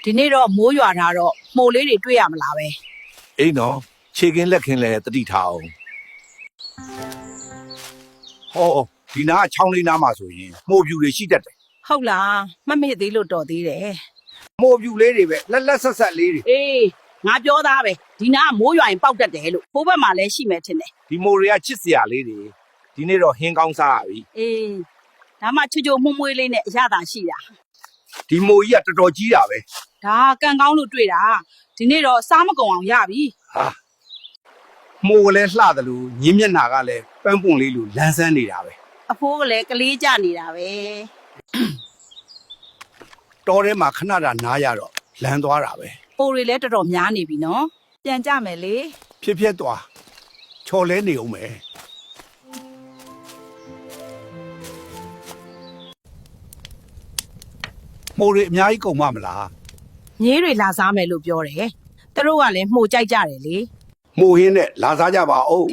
ဒီနေ့တော့မိုးရွာထားတော့မှုန်လေးတွေတွေ့ရမလားပဲ အိမ်နော်ခြေကင်းလက်ခင်းလဲတတိထားအောင်ဟောဒီနားချောင်းလေးနားမှာဆိုရင်မှုပြူတွေရှိတတ်တယ် ဟုတ်လားမမေ့သေးလို့တော်သေးတယ် မှုပြူလေးတွေပဲလက်ဆက်ဆက်လေးတွေ အေးငါပြောသားပဲဒီနားမိုးရွာရင်ပေါက်တတ်တယ်လို့ဘိုးဘက်မှာလည်းရှိမယ်ထင်တယ် ဒီမိုတွေကချစ်စရာလေးတွေဒီနေ့တော့ဟင်းကောင်းစားရပြီ အေးဒါမှချွချိုမှုန့်မွေးလေးနဲ့အရသာရှိတာ ဒီမိုကြီးကတော်တော်ကြီးတာပဲ ဒါကံကောင်းလို့တွေ့တာဒီနေ့တော့စားမကုန်အောင်ရပြီ ဟာမိုးကလည်းလှတယ်လို့ညင်းမျက်နှာကလည်းပန်းပွန်လေးလို့လန်းဆန်းနေတာပဲ အဖိုးကလည်းကလေးကြနေတာပဲ တော်ထဲမှာခဏတာနားရတော့လန်းသွားတာပဲ ပိုတွေလည်းတော်တော်များနေပြီနော်ပြန်ကြမယ်လေ ဖြစ်သွားချော်လဲနေအောင်မယ်မိုးတွေအများကြီးကုန်မမလား ညေးတွေလာစားမယ်လို့ပြောတယ်သူတို့ကလည်းမှုန်ကြိုက်ကြတယ်လေ မိုးဟင်းနဲ့လာစားကြပါဦး